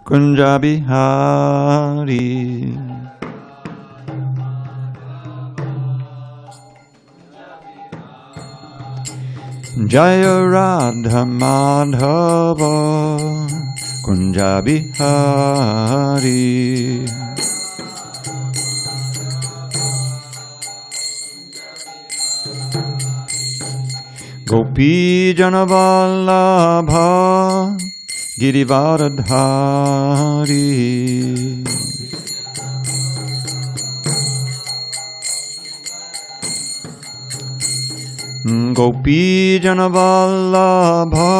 Kunja Bihari. Jaya Radha Madhava Kunja Bihari. Gopi Janavallabha Girivaradhari. Gopi Janavallabha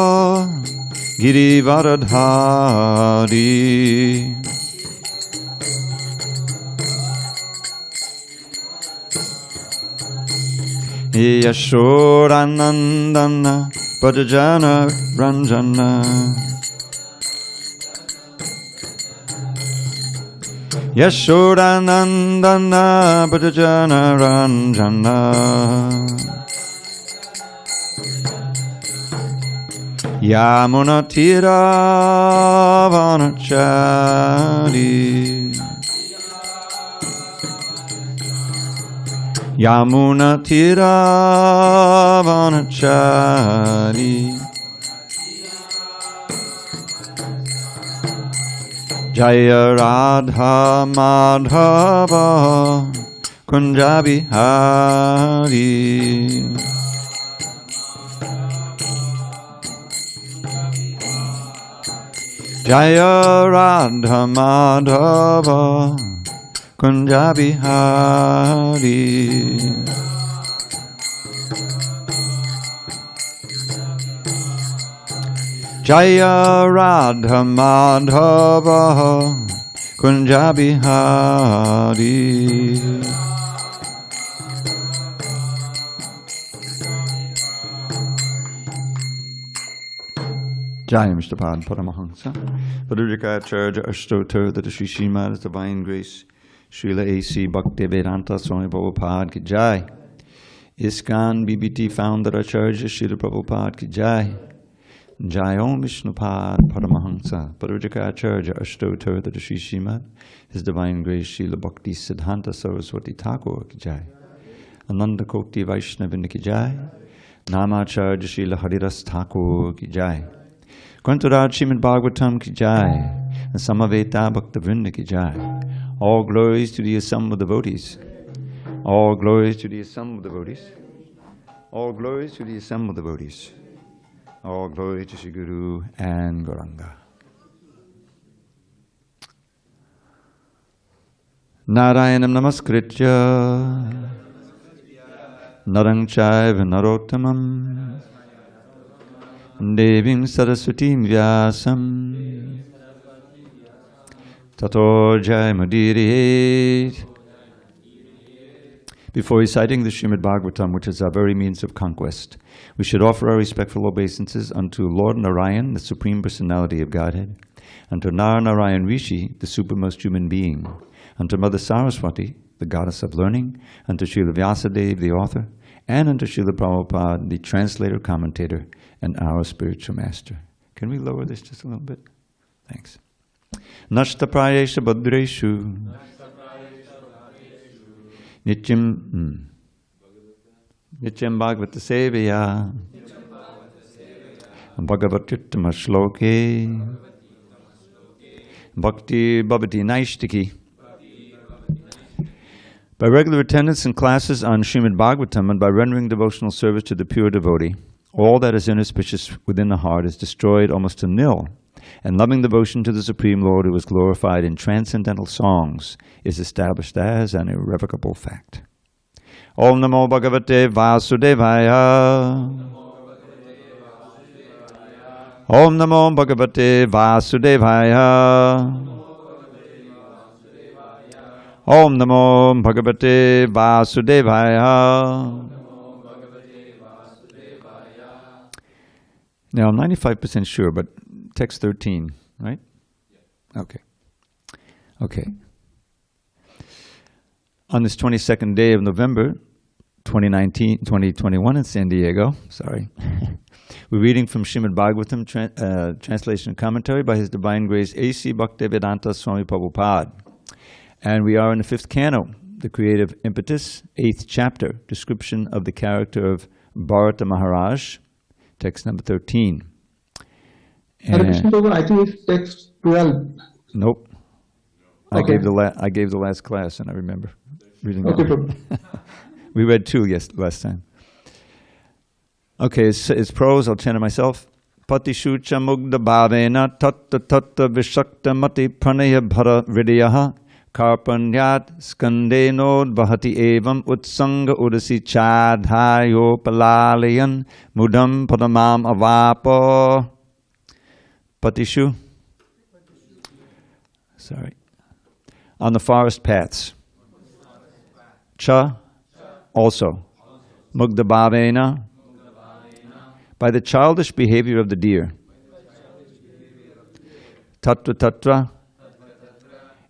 Girivaradhari. Yashodanandana Bhajana Ranjana. Yashodanandana Bhajana Ranjana. Yamuna Tira Vanachari. Yamuna Tira Vanachari. Jaya Radha Madhava Kunja Bihari. Jaya Radha Madhava Kunja Bihari. Jaya Radha Madhava Kunja Bihari. Jai Mr. Pad Paramahansa. Padurikacharya Ashtotar that Sri Srimad Divine Grace Srila A.C. Bhakti Vedanta Swami Prabhupada ki Jai. ISKCON BBT Founder Acharya Srila Prabhupada ki Jai. Jai Om Vishnupad Paramahansa Padurikacharya Ashtotar that Sri Srimad His Divine Grace Srila Bhakti Siddhanta Saraswati Thakur ki Jai. Ananda Kokti Vaishnavinda ki Jai. Namacharya Srila Haridas Thakur ki Jai. Grantaraj Srimad Bhagavatam ki Jai, and Samaveta Bhaktavrinda ki Jai. All glories to the assembled devotees. All glories to the assembled devotees. All glories to the assembled devotees. All glory to Sri Guru and Gauranga. Narayanam Namaskritya Narang Chaiva Narottamam Devim Saraswatim Vyasam Tato Jayamudiri. Before reciting the Srimad Bhagavatam, which is our very means of conquest, we should offer our respectful obeisances unto Lord Narayan, the Supreme Personality of Godhead, unto Narayan Rishi, the supermost human being, unto Mother Saraswati, the goddess of learning, unto Srila Vyasadeva, the author, and unto Srila Prabhupada, the translator, commentator, and our spiritual master. Can we lower this just a little bit? Thanks. Nashta prayesha badreshu Nityam Bhagavata Sevaya Bhagavatuttama Shloke Bhakti Bhavati Naishtiki. By regular attendance in classes on Srimad Bhagavatam and by rendering devotional service to the pure devotee, all that is inauspicious within the heart is destroyed almost to nil, and loving devotion to the Supreme Lord, who is glorified in transcendental songs, is established as an irrevocable fact. Om Namo Bhagavate Vasudevaya. Om Namo Bhagavate Vasudevaya. Om Namo Bhagavate Vasudevaya. Now, I'm 95% sure, but text 13, right? Okay. Okay. On this 22nd day of November, 2021 in San Diego. Sorry. We're reading from Srimad Bhagavatam, translation and commentary by His Divine Grace A.C. Bhaktivedanta Swami Prabhupada. And we are in the 5th canto, the creative impetus, 8th chapter, description of the character of Bharata Maharaj, text number 13. Hare Krishna Prabhu, I think it's text 12. Nope. Okay. I gave the last class, and I remember reading Okay, that. Prabhu. We read 2 last time. Okay, it's prose. I'll chant it myself. Patishucha mugda bhavena tatta tatta vishakta mati pranaya bhara vidyaha karpanyat skandenod bahati evam utsanga udasi chadhayo palalayan mudam padamam avapo. Patishu. Sorry. On the forest paths. Cha. Also. Mugda bhavena. By the childish behavior of the deer. Tatra tatra.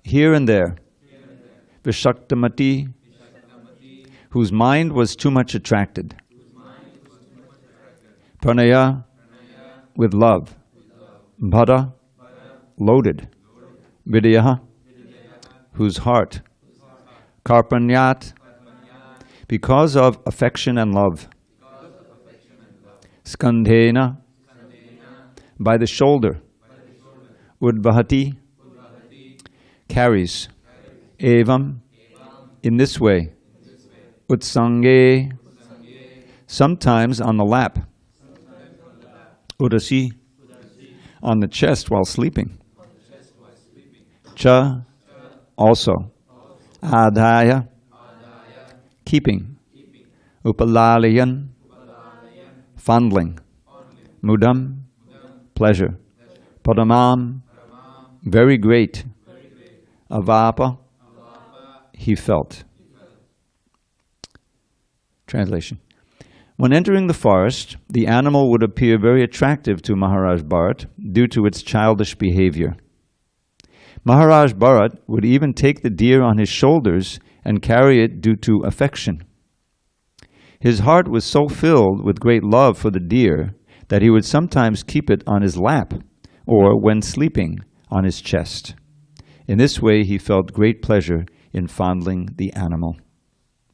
Here and there. Vishaktamati. Whose mind was too much attracted. Pranaya. With love. Bhara. Loaded. Vidyaha. Whose heart. Karpanyat. Because of affection and love. Skandhena, by the shoulder. Udvahati, carries. Evam, in this way. Utsange, sometimes on the lap. Udasi, on the chest while sleeping. Cha, also. Adhaya, keeping. Upalalayan, fondling. Mudam, pleasure. Padamam, very great. Avapa, he felt. Translation. When entering the forest, the animal would appear very attractive to Maharaj Bharat due to its childish behavior. Maharaj Bharat would even take the deer on his shoulders and carry it due to affection. His heart was so filled with great love for the deer that he would sometimes keep it on his lap or, when sleeping, on his chest. In this way, he felt great pleasure in fondling the animal.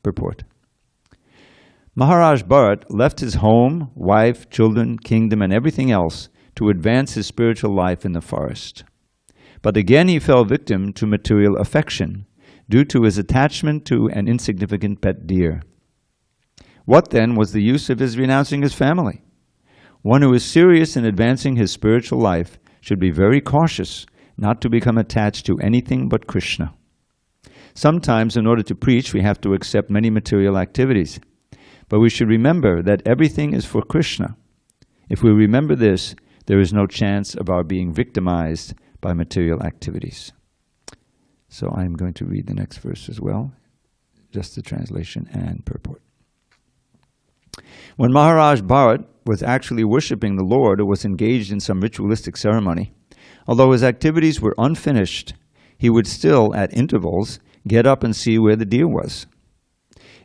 Purport. Maharaj Bharat left his home, wife, children, kingdom, and everything else to advance his spiritual life in the forest. But again he fell victim to material affection due to his attachment to an insignificant pet deer. What then was the use of his renouncing his family? One who is serious in advancing his spiritual life should be very cautious not to become attached to anything but Krishna. Sometimes, in order to preach, we have to accept many material activities. But we should remember that everything is for Krishna. If we remember this, there is no chance of our being victimized by material activities. So I'm going to read the next verse as well, just the translation and purport. When Maharaj Bharat was actually worshipping the Lord or was engaged in some ritualistic ceremony, although his activities were unfinished, he would still, at intervals, get up and see where the deer was.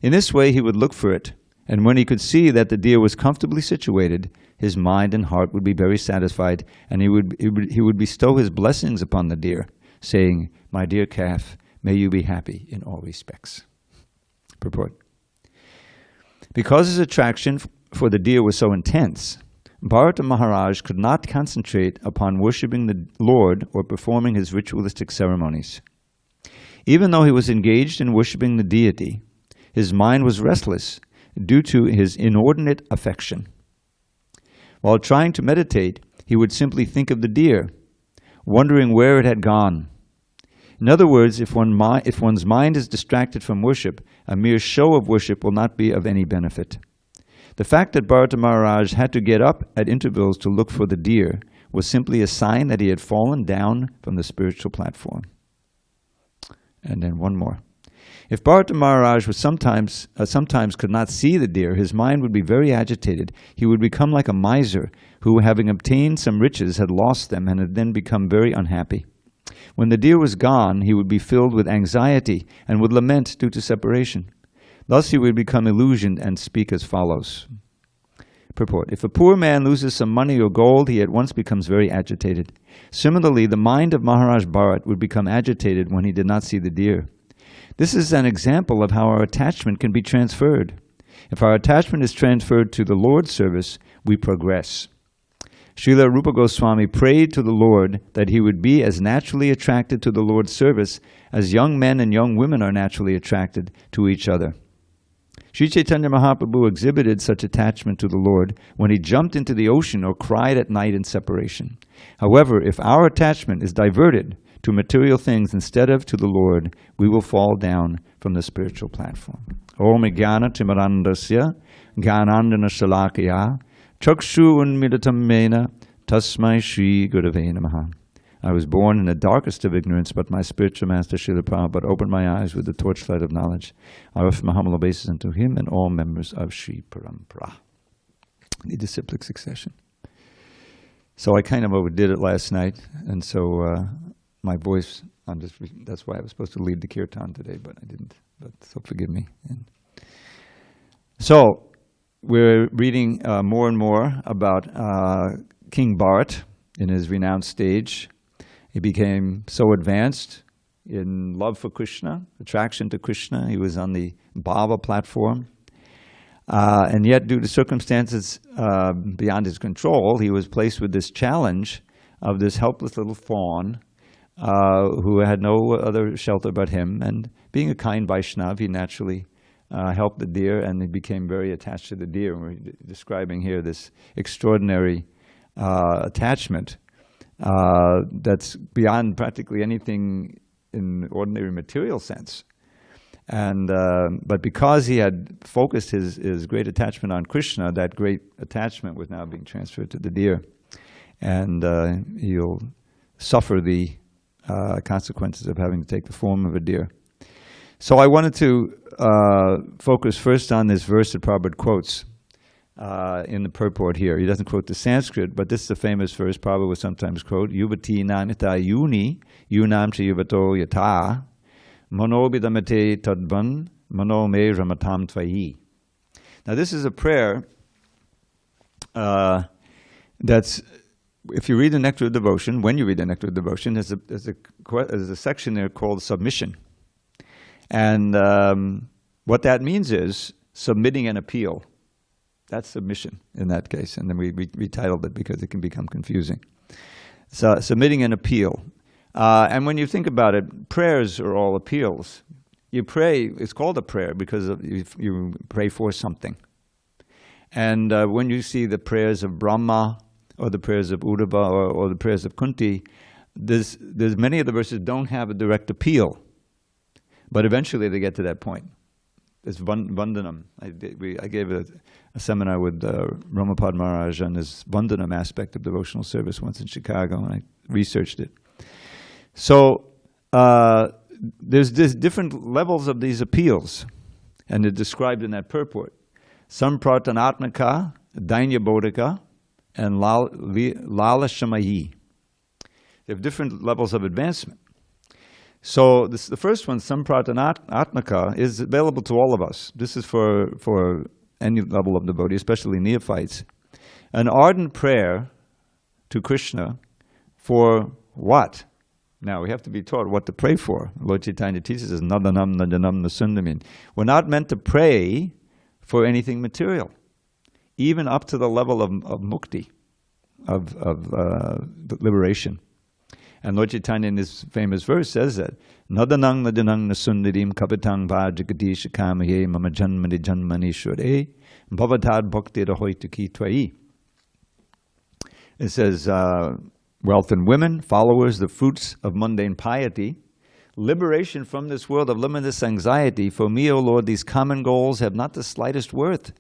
In this way he would look for it, and when he could see that the deer was comfortably situated, his mind and heart would be very satisfied, and he would bestow his blessings upon the deer, saying, "My dear calf, may you be happy in all respects." Purport. Because his attraction for the deer was so intense, Bharata Maharaj could not concentrate upon worshipping the Lord or performing his ritualistic ceremonies. Even though he was engaged in worshipping the deity, his mind was restless due to his inordinate affection. While trying to meditate, he would simply think of the deer, wondering where it had gone. In other words, if one's mind is distracted from worship, a mere show of worship will not be of any benefit. The fact that Bharata Maharaj had to get up at intervals to look for the deer was simply a sign that he had fallen down from the spiritual platform. And then one more. If Bharata Maharaj was sometimes could not see the deer, his mind would be very agitated. He would become like a miser who, having obtained some riches, had lost them and had then become very unhappy. When the deer was gone, he would be filled with anxiety and would lament due to separation. Thus he would become illusioned and speak as follows. Purport. If a poor man loses some money or gold, he at once becomes very agitated. Similarly, the mind of Maharaj Bharata would become agitated when he did not see the deer. This is an example of how our attachment can be transferred. If our attachment is transferred to the Lord's service, we progress. Srila Rupa Goswami prayed to the Lord that he would be as naturally attracted to the Lord's service as young men and young women are naturally attracted to each other. Sri Chaitanya Mahaprabhu exhibited such attachment to the Lord when he jumped into the ocean or cried at night in separation. However, if our attachment is diverted to material things instead of to the Lord, we will fall down from the spiritual platform. Om Jnana Timarandasya Jnanandana Shalakaya Chakshu Unmilatam Mena Tasmai Shri Gurave Namaha. I was born in the darkest of ignorance, but my spiritual master Srila Prabhupada opened my eyes with the torchlight of knowledge. I offer my humble obeisance unto him and all members of Sri Parampara. The disciplic succession. So I kind of overdid it last night, and so my voice, that's why I was supposed to lead the kirtan today, but I didn't. But so forgive me. So we're reading more and more about King Bharata in his renowned stage. He became so advanced in love for Krishna, attraction to Krishna. He was on the Bhava platform. And yet, due to circumstances beyond his control, he was placed with this challenge of this helpless little fawn who had no other shelter but him. And being a kind Vaishnav, he naturally helped the deer, and he became very attached to the deer. And we're describing here this extraordinary attachment that's beyond practically anything in ordinary material sense. And but because he had focused his great attachment on Krishna, that great attachment was now being transferred to the deer, and he'll suffer the consequences of having to take the form of a deer. So I wanted to focus first on this verse that Prabhupada quotes in the purport here. He doesn't quote the Sanskrit, but this is a famous verse Prabhupada would sometimes quote. Yuvati namita yuni, yunam cha yuvato yata, manobidamate tadvan, manome ramatam tvayi. Now this is a prayer that's, if you read the Nectar of Devotion, when you read the Nectar of Devotion, there's a section there called submission. And what that means is submitting an appeal. That's submission in that case. And then we retitled it because it can become confusing. So submitting an appeal. And when you think about it, prayers are all appeals. You pray, it's called a prayer because you pray for something. And when you see the prayers of Brahma, or the prayers of Uddhava, or the prayers of Kunti, there's many of the verses don't have a direct appeal. But eventually they get to that point. It's Vandanam. I gave a seminar with Ramapad Maharaj on this Vandanam aspect of devotional service once in Chicago, and I researched it. So there's different levels of these appeals, and they're described in that purport. Samprathanatmaka, Dainya Bodhika, and Lala Shamayi. They have different levels of advancement. So the first one, Samprathanatmaka, is available to all of us. This is for any level of devotee, especially neophytes. An ardent prayer to Krishna for what? Now, we have to be taught what to pray for. Lord Chaitanya teaches us, Nadanam, Nadanam, Nasundamin. We're not meant to pray for anything material, even up to the level of mukti, of liberation. And Lord Chaitanya in this famous verse says that, Nadanang nadanang nasundarim kapitang vajagati shikamaye mama janmani janmani shure bhavatad bhakti rahoituki tvai. It says, wealth and women, followers, the fruits of mundane piety, liberation from this world of limitless anxiety. For me, O Lord, these common goals have not the slightest worth.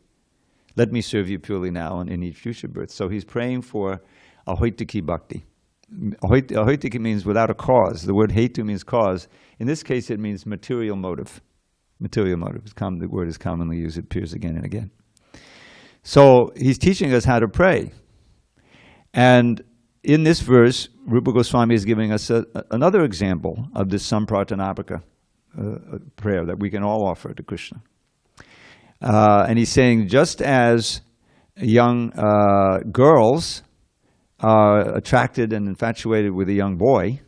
Let me serve you purely now and in each future birth. So he's praying for ahoituki bhakti. Ahoituki means without a cause. The word hetu means cause. In this case, it means material motive. Material motive. The word is commonly used. It appears again and again. So he's teaching us how to pray. And in this verse, Rupa Goswami is giving us another example of this Samprathanapaka prayer that we can all offer to Krishna. And he's saying just as young girls are attracted and infatuated with a young boy,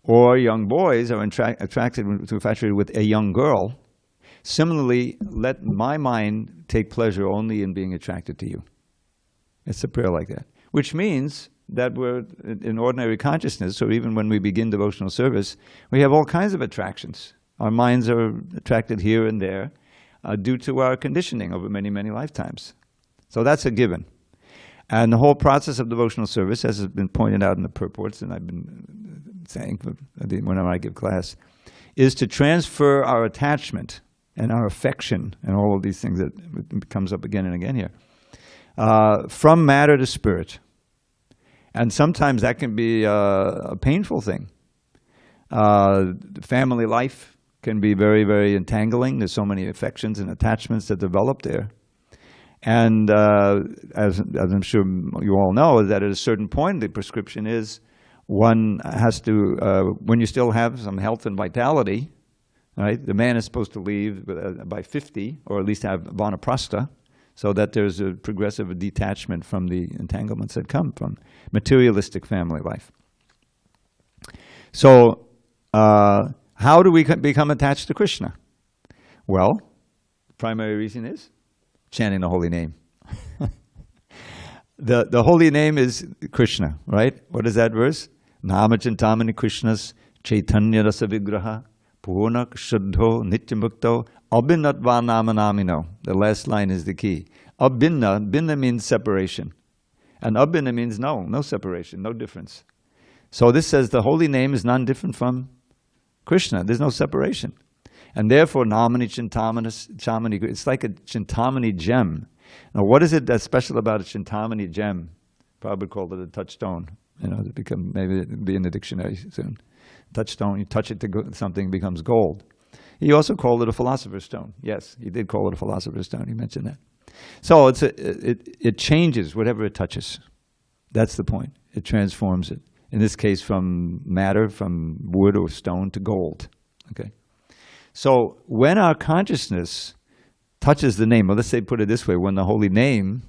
or young boys are attracted and infatuated with a young girl, similarly, let my mind take pleasure only in being attracted to you. It's a prayer like that. Which means that we're in ordinary consciousness, or even when we begin devotional service, we have all kinds of attractions. Our minds are attracted here and there due to our conditioning over many, many lifetimes. So that's a given. And the whole process of devotional service, as has been pointed out in the purports, and I've been saying whenever I give class, is to transfer our attachment and our affection and all of these things that comes up again and again here, from matter to spirit. And sometimes that can be a painful thing. Family life can be very, very entangling. There's so many affections and attachments that develop there. And as I'm sure you all know, that at a certain point, the prescription is one has to, when you still have some health and vitality, right? The man is supposed to leave by 50, or at least have vanaprastha, so that there's a progressive detachment from the entanglements that come from materialistic family life. So, how do we become attached to Krishna? Well, the primary reason is chanting the holy name. The holy name is Krishna, right? What is that verse? Nama Chintamani Krishnas Chaitanya Rasa Vigraha Purnak Shuddho Nityamukto Abhinatva Nama Namino. The last line is the key. Abhinna means separation. And abhinna means no separation, no difference. So this says the holy name is non-different from Krishna. There's no separation. And therefore, Namani Chintamani, it's like a Chintamani gem. Now, what is it that's special about a Chintamani gem? Probably called it a touchstone. To become, maybe it'll be in the dictionary soon. Touchstone, you touch it to something becomes gold. He also called it a philosopher's stone. Yes, he did call it a philosopher's stone. He mentioned that. So it changes whatever it touches. That's the point. It transforms it. In this case, from matter, from wood or stone to gold. Okay. So when our consciousness touches the name, or let's say, put it this way, when the holy name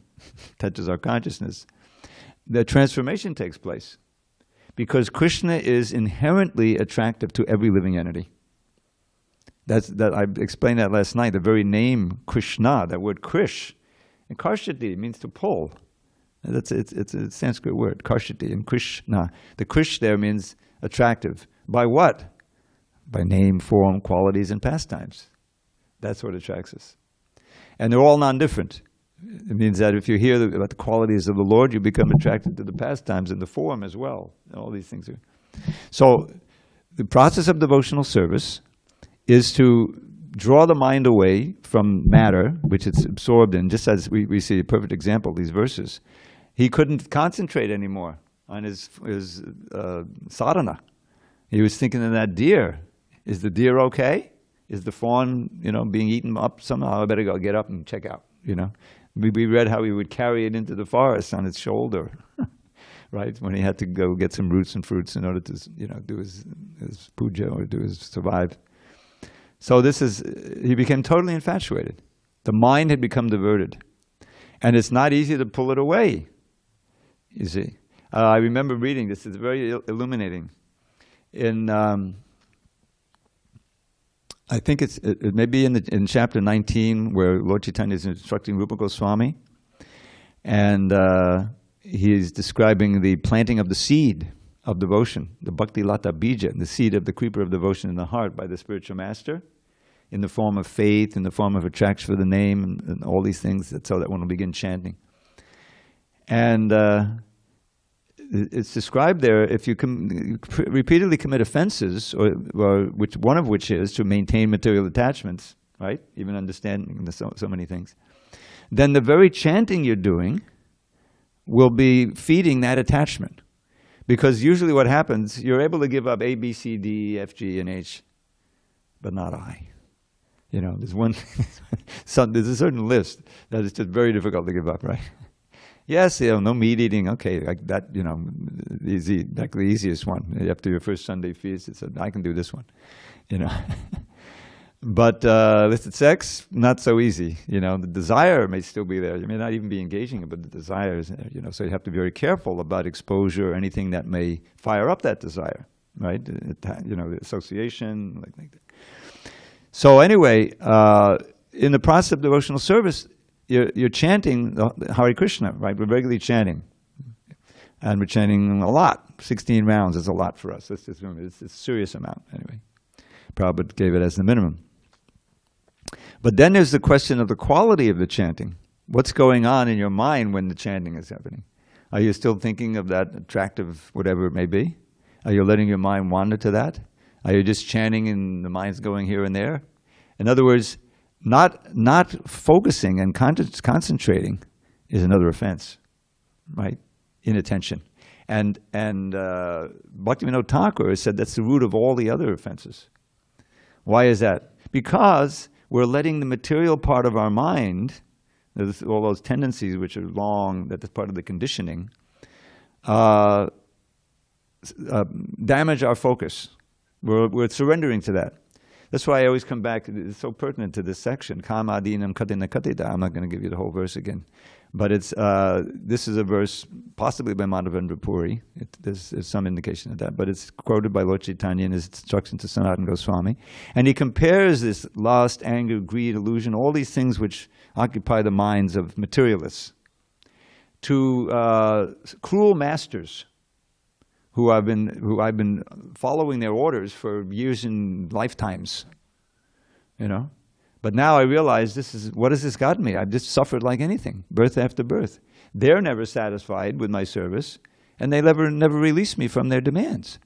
touches our consciousness, the transformation takes place. Because Krishna is inherently attractive to every living entity. I explained that last night. The very name Krishna, that word Krish, and Karshati means to pull. It's a Sanskrit word, Karshati, and Krishna. The Krish there means attractive. By what? By name, form, qualities, and pastimes. That's what attracts us. And they're all non-different. It means that if you hear about the qualities of the Lord, you become attracted to the pastimes and the form as well. All these things are. So the process of devotional service is to draw the mind away from matter, which it's absorbed in, just as we see a perfect example, these verses. He couldn't concentrate anymore on his sadhana. He was thinking of that deer. Is the deer okay? Is the fawn, being eaten up somehow? I better go get up and check out, We read how he would carry it into the forest on his shoulder, right? When he had to go get some roots and fruits in order to, do his puja or survive. So he became totally infatuated. The mind had become diverted. And it's not easy to pull it away, you see. I remember reading, this is very illuminating. In, I think it may be in chapter 19 where Lord Chaitanya is instructing Rupa Goswami. And he's describing the planting of the seed of devotion, the Bhakti Lata Bija, the seed of the creeper of devotion in the heart by the spiritual master, in the form of faith, in the form of attraction for the name, and all these things, so that one will begin chanting. And it's described there, if you repeatedly commit offenses, or one of which is to maintain material attachments, right? Even understanding so many things. Then the very chanting you're doing will be feeding that attachment. Because usually what happens, you're able to give up A, B, C, D, F, G, and H, but not I. There's there's a certain list that is just very difficult to give up, right? Yes, no meat eating, okay, like that, easy, like the easiest one. After your first Sunday feast, it said, I can do this one, But illicit sex, not so easy. The desire may still be there. You may not even be engaging it, but the desire is there. So you have to be very careful about exposure or anything that may fire up that desire, right? The association, like that. So anyway, in the process of devotional service, you're chanting the Hare Krishna, right? We're regularly chanting. And we're chanting a lot. 16 rounds is a lot for us. It's a serious amount, anyway. Prabhupada gave it as the minimum. But then there's the question of the quality of the chanting. What's going on in your mind when the chanting is happening? Are you still thinking of that attractive whatever it may be? Are you letting your mind wander to that? Are you just chanting and the mind's going here and there? In other words, not focusing and concentrating is another offense, right? Inattention. And Bhaktivinoda Thakur said that's the root of all the other offenses. Why is that? Because we're letting the material part of our mind, all those tendencies which are long, that's part of the conditioning, damage our focus. We're surrendering to that. That's why I always come back, it's so pertinent to this section, Kama adinam katina katita. I'm not going to give you the whole verse again. But this is a verse possibly by Madhavendra Puri. There's some indication of that. But it's quoted by Lord Chaitanya in his instruction to Sanatana Goswami. And he compares this lust, anger, greed, illusion, all these things which occupy the minds of materialists, to cruel masters who I've been following their orders for years and lifetimes, But now I realize what has this gotten me? I've just suffered like anything, birth after birth. They're never satisfied with my service, and they never release me from their demands.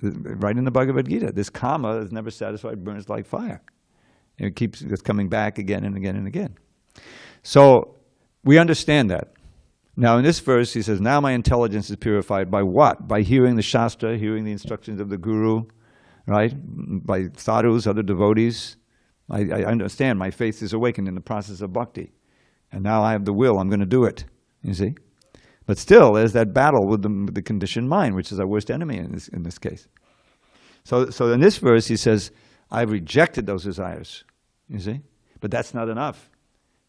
Right in the Bhagavad Gita, this kama is never satisfied, burns like fire. It keeps coming back again and again and again. So we understand that. Now in this verse, he says, now my intelligence is purified by what? By hearing the Shastra, hearing the instructions of the Guru, right? By sadhus, other devotees. I understand my faith is awakened in the process of bhakti. And now I have the will, I'm going to do it, you see. But still, there's that battle with the conditioned mind, which is our worst enemy in this case. So in this verse, he says, I've rejected those desires, you see. But that's not enough.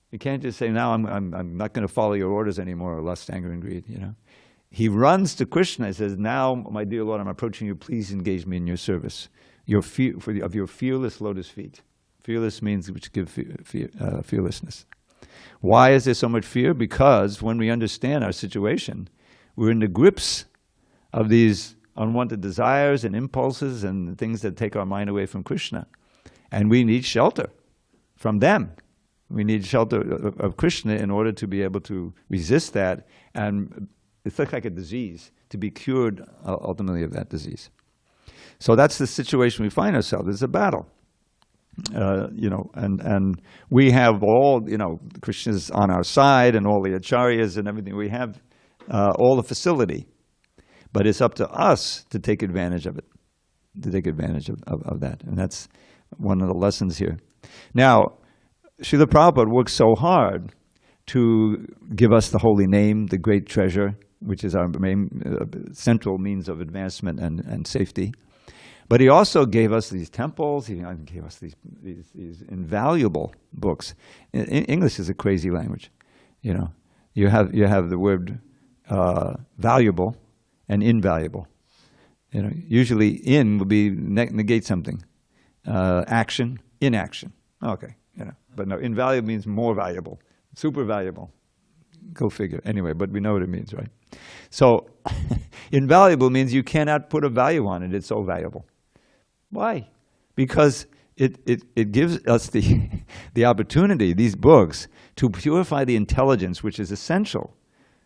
You can't just say, now I'm not going to follow your orders anymore, or lust, anger, and greed, He runs to Krishna and says, now, my dear Lord, I'm approaching you, please engage me in your service, of your fearless lotus feet. Fearless means which give fearlessness. Why is there so much fear? Because when we understand our situation, we're in the grips of these unwanted desires and impulses and things that take our mind away from Krishna. And we need shelter from them. We need shelter of Krishna in order to be able to resist that. And it's like a disease, to be cured ultimately of that disease. So that's the situation we find ourselves. It's a battle. And we have all, Krishna's on our side and all the acharyas and everything. We have all the facility. But it's up to us to take advantage of it, to take advantage of that. And that's one of the lessons here. Now, Srila Prabhupada works so hard to give us the holy name, the great treasure, which is our main central means of advancement and safety. But he also gave us these temples. He gave us these invaluable books. English is a crazy language. You have the word valuable and invaluable. Usually in will be negate something. Action, inaction. Okay, but no, invaluable means more valuable, super valuable. Go figure. Anyway, but we know what it means, right? So invaluable means you cannot put a value on it. It's so valuable. Why? Because it gives us the opportunity, these books, to purify the intelligence, which is essential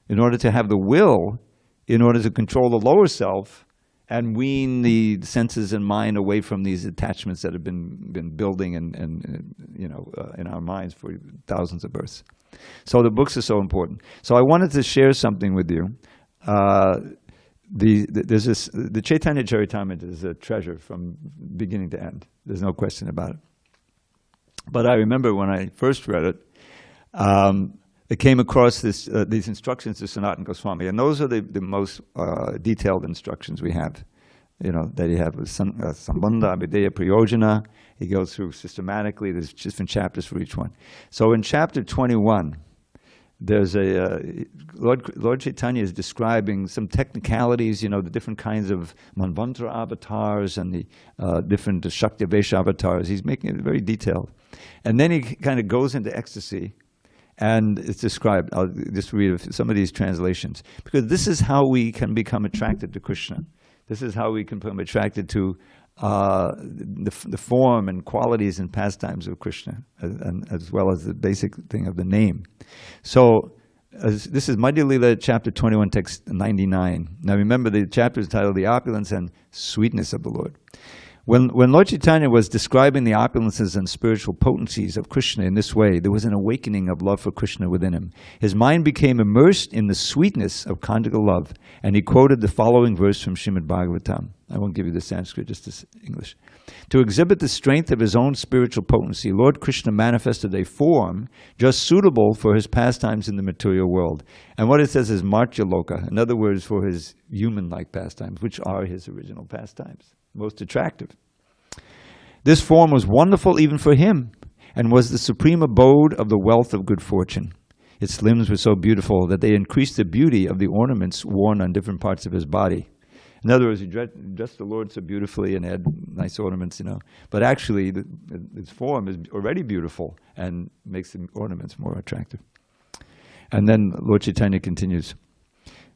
in order to have the will, in order to control the lower self and wean the senses and mind away from these attachments that have been building in our minds for thousands of births. So the books are so important. So I wanted to share something with you. The Chaitanya Charitamrita is a treasure from beginning to end. There's no question about it. But I remember when I first read it, I came across these instructions to Sanatana Goswami, and those are the most detailed instructions we have that you have with Sambandha, Abhideya, Prayojana. He goes through systematically. There's different chapters for each one. So in chapter 21, there's Lord Chaitanya is describing some technicalities, the different kinds of Manvantara avatars and the different Shaktivesha avatars. He's making it very detailed. And then he kind of goes into ecstasy, and it's described. I'll just read some of these translations, because this is how we can become attracted to Krishna. This is how we can become attracted to the form and qualities and pastimes of Krishna, as well as the basic thing of the name. So this is Madhya Lila, chapter 21, text 99. Now remember, the chapter is titled The Opulence and Sweetness of the Lord. When Lord Chaitanya was describing the opulences and spiritual potencies of Krishna in this way, there was an awakening of love for Krishna within him. His mind became immersed in the sweetness of conjugal love, and he quoted the following verse from Srimad Bhagavatam. I won't give you the Sanskrit, just the English. To exhibit the strength of his own spiritual potency, Lord Krishna manifested a form just suitable for his pastimes in the material world. And what it says is Martya Loka, in other words, for his human-like pastimes, which are his original pastimes, most attractive. This form was wonderful even for him, and was the supreme abode of the wealth of good fortune. Its limbs were so beautiful that they increased the beauty of the ornaments worn on different parts of his body. In other words, he dressed the Lord so beautifully and had nice ornaments, But actually, his form is already beautiful and makes the ornaments more attractive. And then Lord Chaitanya continues.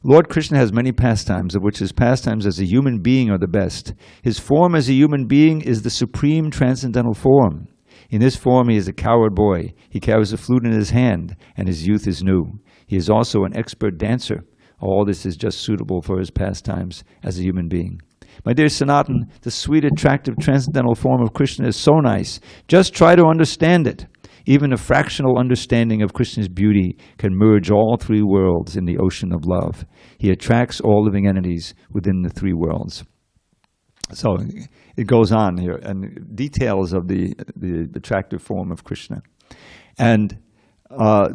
Lord Krishna has many pastimes, of which his pastimes as a human being are the best. His form as a human being is the supreme transcendental form. In this form he is a cowherd boy. He carries a flute in his hand, and his youth is new. He is also an expert dancer. All this is just suitable for his pastimes as a human being. My dear Sanatan, the sweet, attractive, transcendental form of Krishna is so nice. Just try to understand it. Even a fractional understanding of Krishna's beauty can merge all three worlds in the ocean of love. He attracts all living entities within the three worlds. So it goes on here, and details of the attractive form of Krishna. And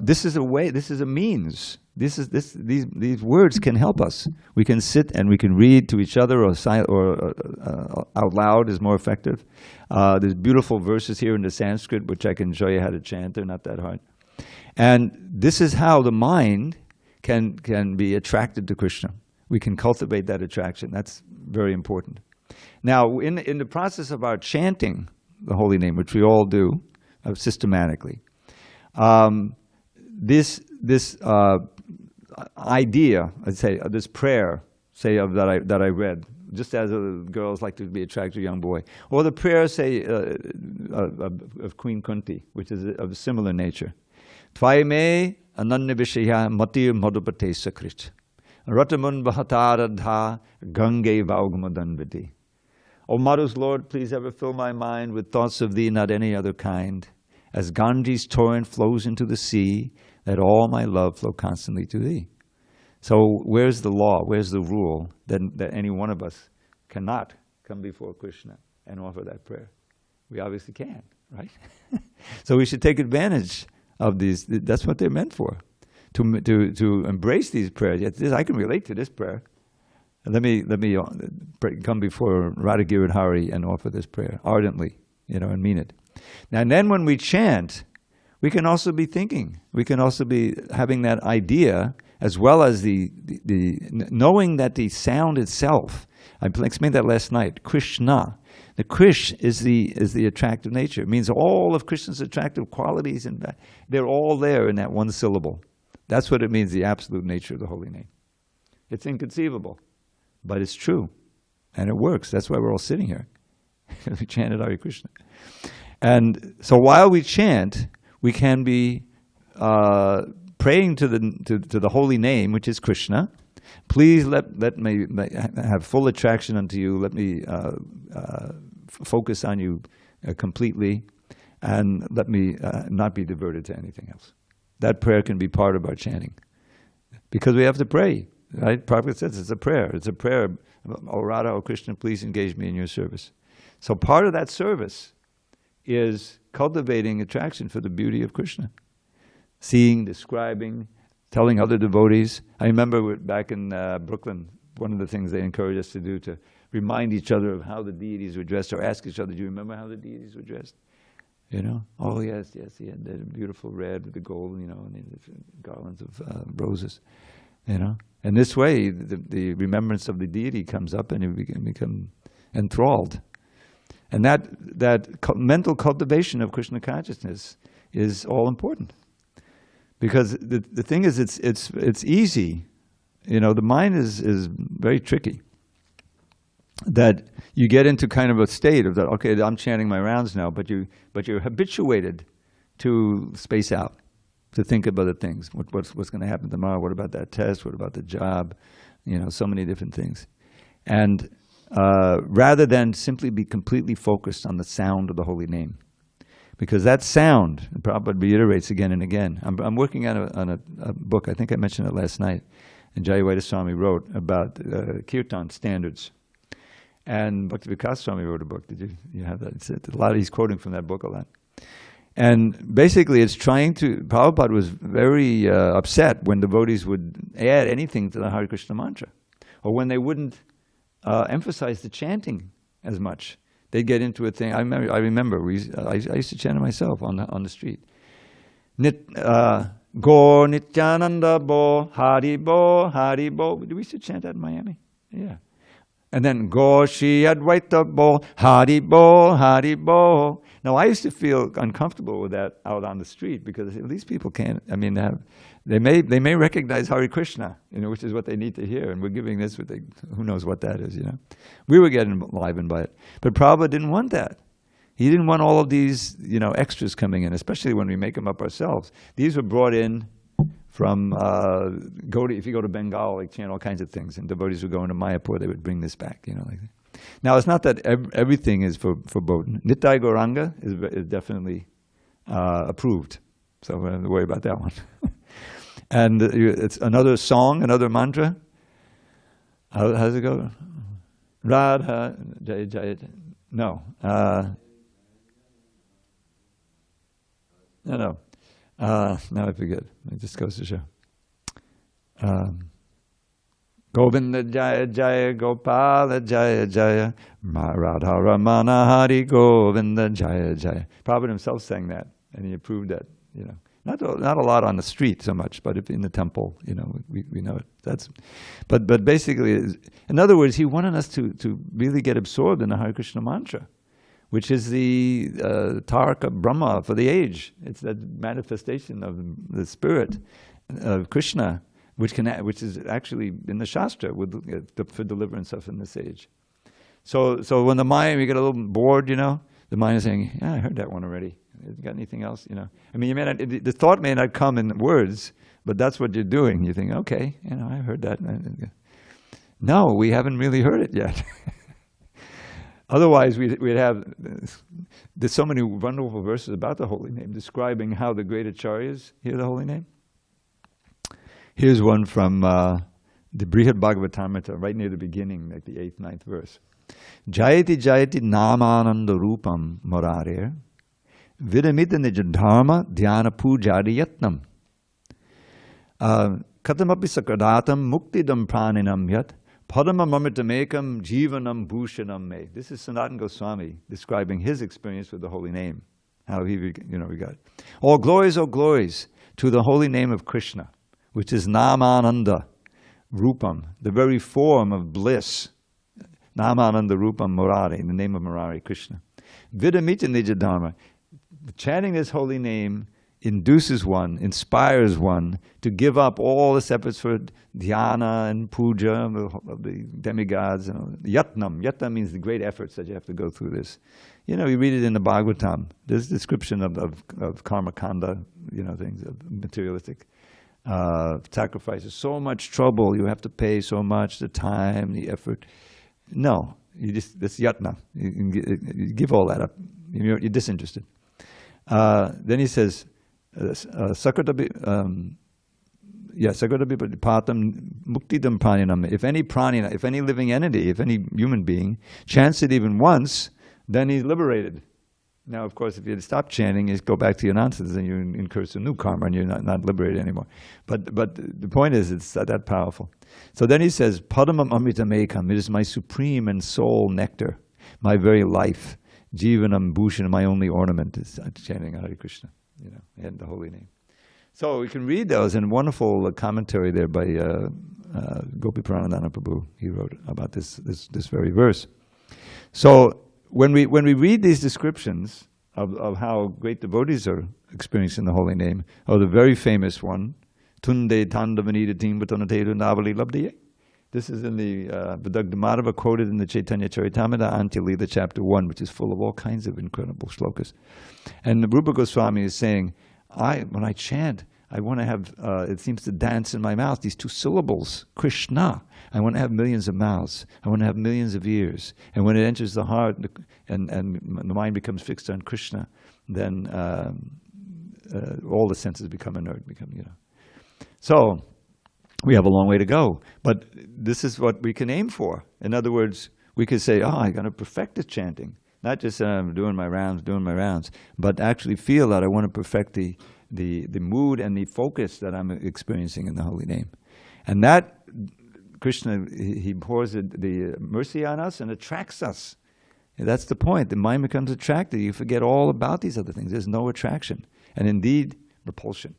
this is a way, this is a means. These words can help us. We can sit and we can read to each other, or out loud is more effective. There's beautiful verses here in the Sanskrit, which I can show you how to chant. They're not that hard. And this is how the mind can be attracted to Krishna. We can cultivate that attraction. That's very important. Now, in the process of our chanting the holy name, which we all do systematically, this idea, I'd say, this prayer, that I read, just as girls like to be attracted to a young boy, or the prayer, say, of Queen Kunti, which is of a similar nature. Tvaime ananya vishaya matir madhupate sakrit ratamun bhataradha gange vaugmadanviti. O Madhu's Lord, please ever fill my mind with thoughts of thee, not any other kind. As Ganges' torrent flows into the sea, let all my love flow constantly to thee. So where's the law? Where's the rule that any one of us cannot come before Krishna and offer that prayer? We obviously can, right? So we should take advantage of these. That's what they're meant for, to embrace these prayers. I can relate to this prayer. Let me come before Radha Giridhari and offer this prayer ardently, and mean it. Now, and then when we chant, we can also be thinking. We can also be having that idea, as well as the knowing that the sound itself. I explained that last night. Krishna, the Krish is the attractive nature. It means all of Krishna's attractive qualities, and they're all there in that one syllable. That's what it means. The absolute nature of the holy name. It's inconceivable, but it's true, and it works. That's why we're all sitting here. We chanted Hare Krishna. And so while we chant, we can be praying to the holy name, which is Krishna. Please let me have full attraction unto you. Let me focus on you completely, and let me not be diverted to anything else. That prayer can be part of our chanting, because we have to pray. Right? Prabhupada says it's a prayer. It's a prayer. O Radha, O Krishna, please engage me in your service. So part of that service is cultivating attraction for the beauty of Krishna. Seeing, describing, telling other devotees. I remember back in Brooklyn one of the things they encourage us to do, to remind each other of how the deities were dressed, or ask each other, do you remember how the deities were dressed? You know? Oh, yes, he had that beautiful red with the gold, you know, and the garlands of roses, you know? And this way, the remembrance of the deity comes up and you become enthralled. And that mental cultivation of Krishna consciousness is all important. Because the thing is, it's easy. You know, the mind is very tricky. That you get into kind of a state of that, okay, I'm chanting my rounds now, but you're habituated to space out, to think of other things. What's going to happen tomorrow? What about that test? What about the job? You know, so many different things. And rather than simply be completely focused on the sound of the holy name. Because that sound, and Prabhupada reiterates again and again. I'm working on a book, I think I mentioned it last night, and Jayavada Swami wrote about kirtan standards. And Bhakti Vikas Swami wrote a book. Did you have that? He's quoting from that book a lot. And basically it's trying to, Prabhupada was very upset when devotees would add anything to the Hare Krishna mantra, or when they wouldn't emphasize the chanting as much. They'd get into a thing. I remember I used to chant it myself on the street. Go Nityananda Bo, Hari Bo, Hari Bo. We used to chant that in Miami. Yeah. And then Go Shri Advaita Bo, Hari Bo, Hari Bo. Now I used to feel uncomfortable with that out on the street, because these people can't, I mean, they may recognize Hare Krishna, you know, which is what they need to hear, and we're giving this with who knows what that is, you know. We were getting enlivened by it. But Prabhupada didn't want that. He didn't want all of these, you know, extras coming in, especially when we make them up ourselves. These were brought in from, if you go to Bengal, like chant all kinds of things, and devotees would go into Mayapur, they would bring this back, you know, like that. Now, it's not that everything is forbidden. Nitai Gauranga is definitely approved, so we don't have to worry about that one. And it's another song, another mantra. How does it go? Radha, Jaya Jaya. No. No. Now I forget. It just goes to show. Govinda Jaya Jaya Gopala Jaya Jaya Radha Ramana Hari Govinda Jaya Jaya. Prabhupada himself sang that, and he approved that, you know. Not a lot on the street so much, but if in the temple, you know, we know it. But basically, in other words, he wanted us to really get absorbed in the Hare Krishna mantra, which is the Taraka Brahma for the age. It's that manifestation of the spirit of Krishna, which is actually in the Shastra for deliverance of in this age. So when the mind, we get a little bored, you know, the mind is saying, yeah, I heard that one already. You got anything else, you know? I mean, the thought may not come in words, but that's what you're doing. You think, okay, you know, I heard that. No, we haven't really heard it yet. Otherwise, we'd have, there's so many wonderful verses about the holy name, describing how the great acharyas hear the holy name. Here's one from the Srimad Bhagavatam, right near the beginning, like the 8th, 9th verse. Jayati Jayati Namananda Rupam Murare Vidamita Nija Dharma Dhyana Pujari Yatnam Katamapi Sakradatam Muktidam Praninam Yat Padama Mamritamekam Jivanam Bhushanam Me. This is Sanatana Goswami describing his experience with the holy name, how he regarded. All glories to the holy name of Krishna, which is Namananda Rupam, the very form of bliss. Namananda Rupam Murari, in the name of Murari, Krishna. Vidamita Nija Dharma. Chanting this holy name induces one, inspires one to give up all the efforts for dhyana and puja of the demigods. Yatnam. Yatnam means the great efforts that you have to go through this. You know, you read it in the Bhagavatam. There's a description of karma kanda, you know, things, of materialistic sacrifices. So much trouble, you have to pay so much, the time, the effort. No, that's yatna. You give all that up. You're disinterested. Then he says, Sakratabi patam muktidam praninam. If any pranina, if any living entity, if any human being chants it even once, then he's liberated. Now, of course, if you stop chanting, you go back to your nonsense, then you incur some new karma, and you're not liberated anymore. But the point is, it's that powerful. So then he says, Padamam Amritam Ekam, it is my supreme and soul nectar, my very life. Jivanam Bhushan, my only ornament is chanting Hare Krishna, and the holy name. So we can read those, and wonderful commentary there by Gopi Pranadhana Prabhu. He wrote about this very verse. So when we read these descriptions of how great devotees are experiencing the holy name, the very famous one, Tunde Tandavanita Timbatonate Navali Labdiye. This is in the Vidagdha Madhava, quoted in the Chaitanya Charitamrita, Antya-lila, chapter 1, which is full of all kinds of incredible shlokas. And the Rupa Goswami is saying, when I chant, I want to have, it seems to dance in my mouth, these two syllables, Krishna. I want to have millions of mouths. I want to have millions of ears. And when it enters the heart and the mind becomes fixed on Krishna, then all the senses become inert, So, we have a long way to go. But this is what we can aim for. In other words, we could say, I got to perfect the chanting. Not just I'm doing my rounds, but actually feel that I want to perfect the mood and the focus that I'm experiencing in the holy name. And that, Krishna, he pours the mercy on us and attracts us. And that's the point. The mind becomes attracted. You forget all about these other things. There's no attraction. And indeed, repulsion.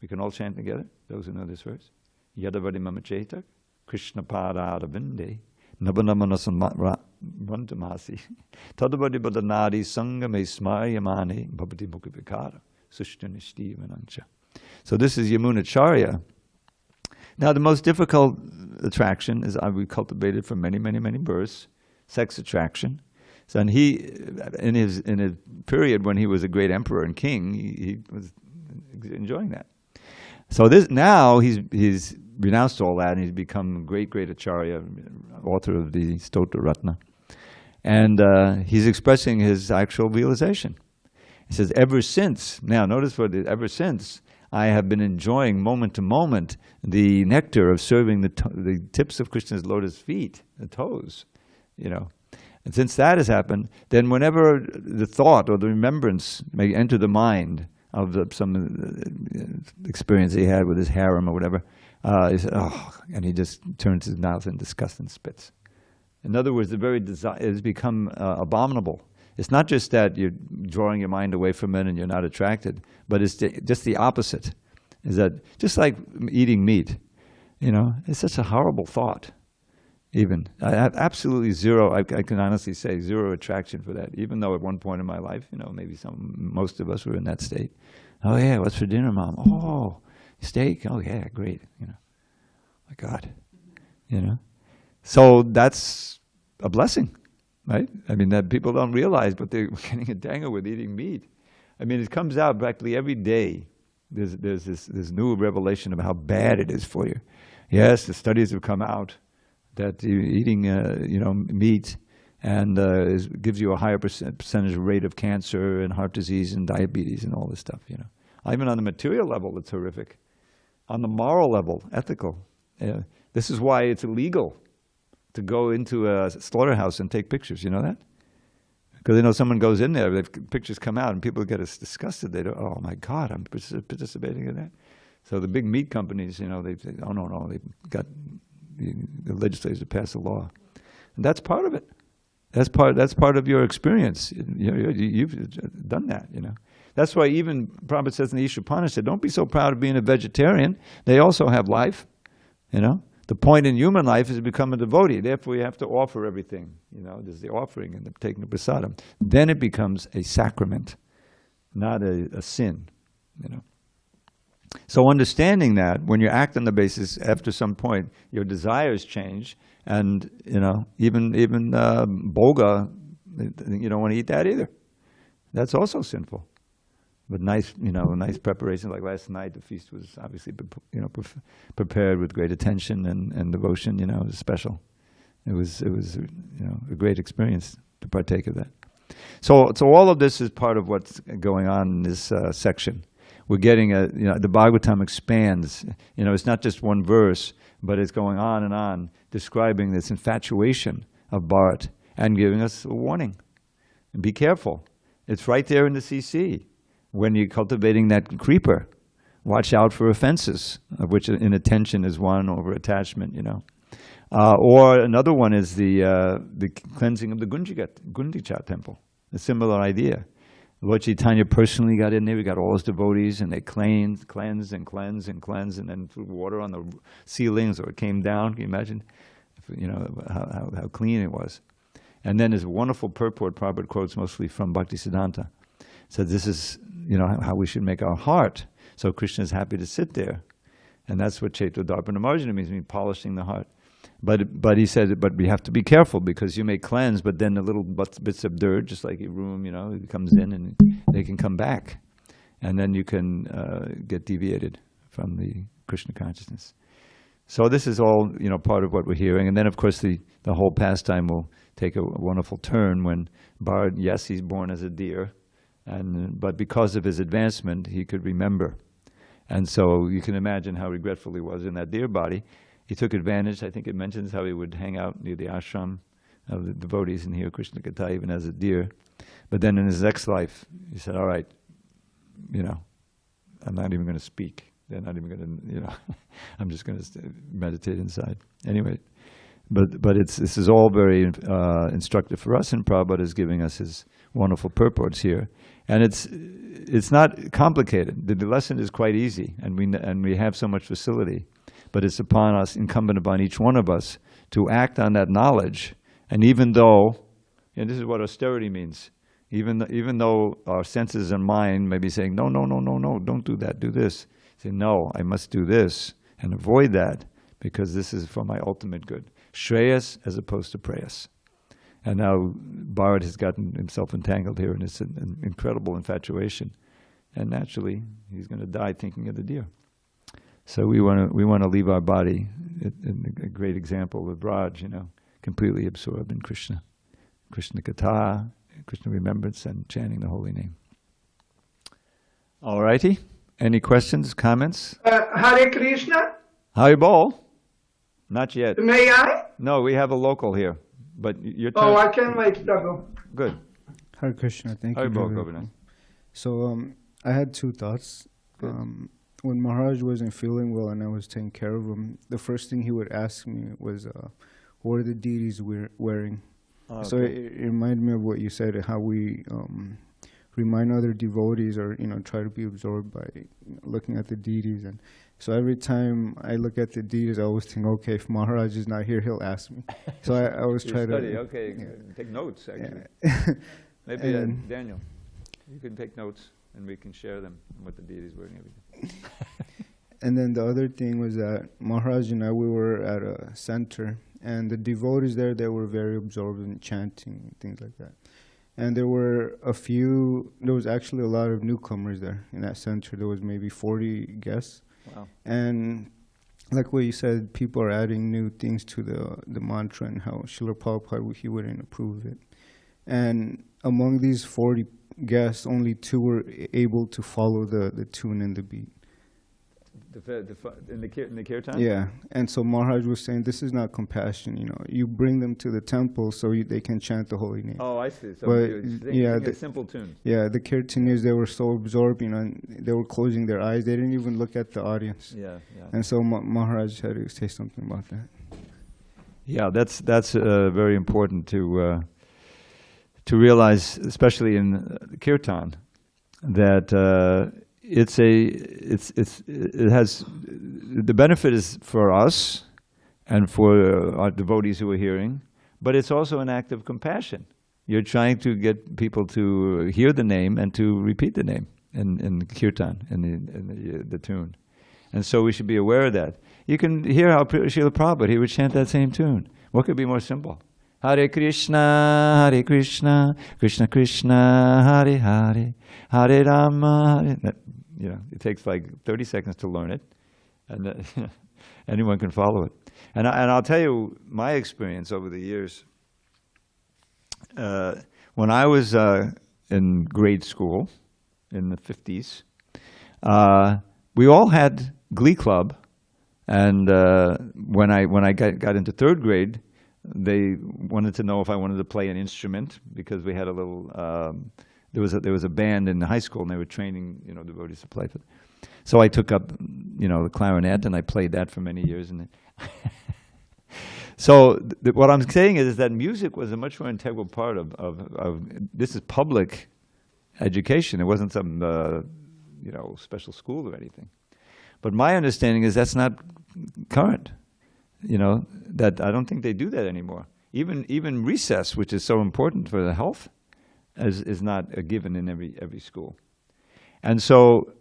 We can all chant together, those who know this verse. Yadavadi mama chetak, Krishna parada vinde, nabanamanasamvantamasi, tadavadi badanadi sangame smayamani, bhavati mukhavikara, sushtanishtivanancha. So this is Yamunacharya. Now the most difficult attraction is we cultivated for many, many, many births, sex attraction. So, and he, in his period when he was a great emperor and king, he was enjoying that. So now he's renounced all that, and he's become great acharya, author of the Stotra Ratna. And he's expressing his actual realization. He says, ever since, now notice ever since, I have been enjoying moment to moment the nectar of serving the tips of Krishna's lotus feet, the toes, And since that has happened, then whenever the thought or the remembrance may enter the mind of some experience he had with his harem or whatever, he said, and he just turns his mouth in disgust and spits. In other words, the very desire has become abominable. It's not just that you're drawing your mind away from it and you're not attracted, but it's just the opposite. Is that just like eating meat, it's such a horrible thought. Even I have absolutely zero. I can honestly say zero attraction for that. Even though at one point in my life, maybe most of us were in that state. Oh yeah, what's for dinner, Mom? Oh, steak. Oh yeah, great. My God, So that's a blessing, right? I mean, that people don't realize, but they're getting a dangle with eating meat. I mean, it comes out practically every day. There's this new revelation of how bad it is for you. Yes, the studies have come out that eating meat and gives you a higher percentage rate of cancer and heart disease and diabetes and all this stuff. Even on the material level, it's horrific. On the moral level, ethical. This is why it's illegal to go into a slaughterhouse and take pictures. You know that? Because someone goes in there, pictures come out, and people get disgusted. They go, "Oh my God, I'm participating in that." So the big meat companies, they say, "Oh no, they've got." The legislators to pass a law, and that's part of it. That's part of your experience. You've done that. That's why even Prabhupada says in the Ishopanishad, don't be so proud of being a vegetarian. They also have life. The point in human life is to become a devotee. Therefore, you have to offer everything. There's the offering and the taking the prasadam. Then it becomes a sacrament, not a sin. So understanding that, when you act on the basis, after some point, your desires change, and even boga, you don't want to eat that either. That's also sinful. But nice preparation, like last night, the feast was obviously prepared with great attention and devotion. It was special. It was a great experience to partake of that. So all of this is part of what's going on in this section. We're getting the Bhagavatam expands. It's not just one verse, but it's going on and on, describing this infatuation of Bharata and giving us a warning. And be careful. It's right there in the CC. When you're cultivating that creeper, watch out for offenses, of which inattention is one, over attachment, Or another one is the cleansing of the Gundicha temple, a similar idea. Lord Chaitanya personally got in there. We got all his devotees, and they cleansed, and then threw water on the ceilings, or it came down. Can you imagine? How clean it was. And then there's a wonderful purport Prabhupada quotes mostly from Bhaktisiddhanta. So this is, how we should make our heart. So Krishna is happy to sit there. And that's what Chaitra Darpana Marjana means polishing the heart. But he said, but we have to be careful, because you may cleanse, but then the little bits of dirt, just like a room, it comes in and they can come back. And then you can get deviated from the Krishna consciousness. So this is all, part of what we're hearing. And then, of course, the whole pastime will take a wonderful turn when Bharata, yes, he's born as a deer, but because of his advancement, he could remember. And so you can imagine how regretful he was in that deer body. He took advantage. I think it mentions how he would hang out near the ashram of the devotees and hear Krishna Katha even as a deer. But then in his next life, he said, all right, I'm not even going to speak. They're not even going to, I'm just going to meditate inside. Anyway, but this is all very instructive for us, and Prabhupada is giving us his wonderful purports here. And it's not complicated. The lesson is quite easy, and we have so much facility. But it's upon us, incumbent upon each one of us, to act on that knowledge. And even though, and this is what austerity means, even though our senses and mind may be saying, no, don't do that, do this. Say, no, I must do this, and avoid that, because this is for my ultimate good. Shreyas as opposed to preyas. And now Bharata has gotten himself entangled here in this incredible infatuation. And naturally, he's going to die thinking of the deer. So we want to leave our body in a great example of Raj, completely absorbed in Krishna Katha, Krishna remembrance, and chanting the holy name. All righty. Any questions, comments? Hare Krishna. Haribol? Not yet. May I? No, we have a local here, but your turn. Oh, I can wait, Dago. Good. Hare Krishna, thank you. Haribol, Governor. So I had two thoughts. When Maharaj wasn't feeling well and I was taking care of him, the first thing he would ask me was, what are the deities wearing? Okay. So it reminded me of what you said, how we remind other devotees, or try to be absorbed by looking at the deities. And so every time I look at the deities, I always think, okay, if Maharaj is not here, he'll ask me. So I always try study. to Okay, take notes, actually. Yeah. Maybe Daniel, you can take notes, and we can share them, what the deities were and everything. And then the other thing was that Maharaj and I, we were at a center, and the devotees there, they were very absorbed in chanting and things like that. And there was actually a lot of newcomers there in that center. There was maybe 40 guests. Wow. And like what you said, people are adding new things to the mantra, and how Srila Prabhupada, he wouldn't approve of it. And among these 40 guests, only 2 were able to follow the tune and the beat. In the kirtan? Yeah, and so Maharaj was saying, this is not compassion, You bring them to the temple so they can chant the holy name. Oh, I see. So but a simple tune. Yeah, the kirtanias, they were so absorbed, and they were closing their eyes. They didn't even look at the audience. Yeah. And so Maharaj had to say something about that. Yeah, that's very important to realize, especially in kirtan, that it has the benefit is for us and for our devotees who are hearing, but it's also an act of compassion. You're trying to get people to hear the name and to repeat the name in kirtan, in the tune. And so we should be aware of that. You can hear how Srila Prabhupada, he would chant that same tune. What could be more simple? Hare Krishna, Krishna Krishna, Hare Hare, Hare Rama. It takes like 30 seconds to learn it, and anyone can follow it. And I'll tell you my experience over the years. When I was in grade school in the 50s, we all had Glee Club, and when I got into 3rd grade, they wanted to know if I wanted to play an instrument, because we had a little there was a band in high school, and they were training, devotees to play for. So I took up, the clarinet, and I played that for many years. And so what I'm saying is that music was a much more integral part of this is public education. It wasn't some special school or anything. But my understanding is that's not current. That I don't think they do that anymore. Even recess, which is so important for the health, is not a given in every school. And so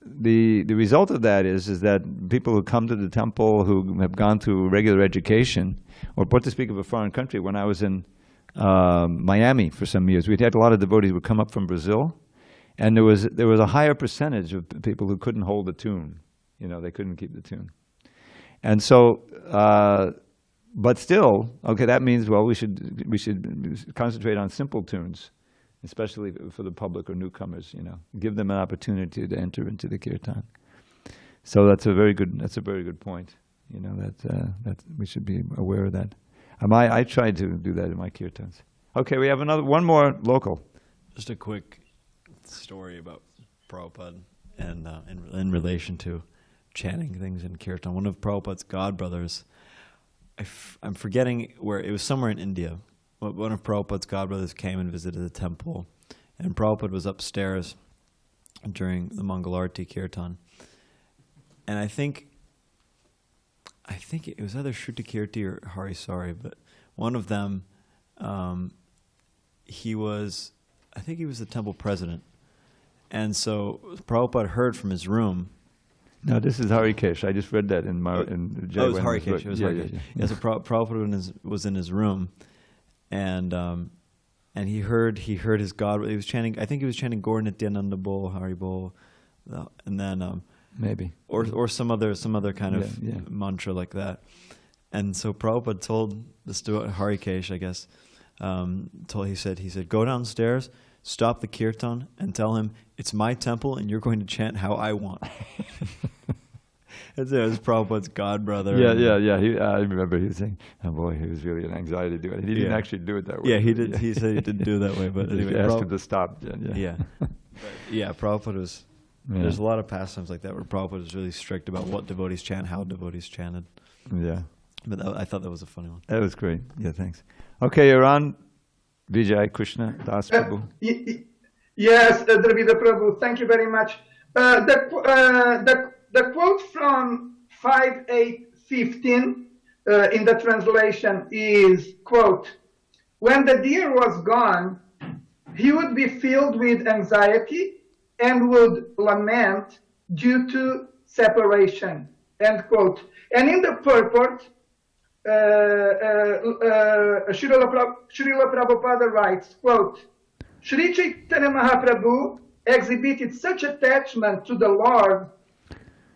the result of that is that people who come to the temple who have gone through regular education, or what to speak of a foreign country, when I was in Miami for some years, we'd had a lot of devotees who would come up from Brazil, and there was a higher percentage of people who couldn't hold the tune. They couldn't keep the tune. And so, but still, okay, that means, well, we should concentrate on simple tunes, especially for the public or newcomers, give them an opportunity to enter into the kirtan. So that's a very good point, that we should be aware of that. I tried to do that in my kirtans. Okay, we have one more local. Just a quick story about Prabhupada and in relation to chanting things in kirtan. One of Prabhupada's godbrothers, I'm forgetting where, it was somewhere in India. One of Prabhupada's godbrothers came and visited the temple, and Prabhupada was upstairs during the Mangalarti kirtan. And I think it was either Shrutikirti or Harisari, but one of them, he was the temple president. And so Prabhupada heard from his room. No, this is Harikesh. I just read that in it was Harikesh. It was Harikesh. Yeah, so Prabhupada was in his room, and he heard his God. He was chanting. I think he was chanting Gaur Nityananda Bol, Hari Bol, and then maybe or some other kind of mantra like that. And so Prabhupada told the student Harikesh, I guess, he said, go downstairs, stop the kirtan, and tell him it's my temple and you're going to chant how I want. It was Prabhupada's godbrother. Yeah. I remember he was saying, oh boy, he was really an anxiety to do it. He didn't actually do it that way. Yeah, he did. He said he didn't do it that way, but anyway, asked him to stop. Yeah. Prabhupada was. There's a lot of pastimes like that where Prabhupada was really strict about what devotees chant, how devotees chanted. Yeah. But I thought that was a funny one. That was great. Yeah, thanks. Okay, you're on. Vijay Krishna Das Prabhu. Yes, Dravida Prabhu, thank you very much. The quote from 5.8.15 in the translation is, quote, when the deer was gone, he would be filled with anxiety and would lament due to separation, end quote. And in the purport, Srila Prabhupada writes, quote, Sri Chaitanya Mahaprabhu exhibited such attachment to the Lord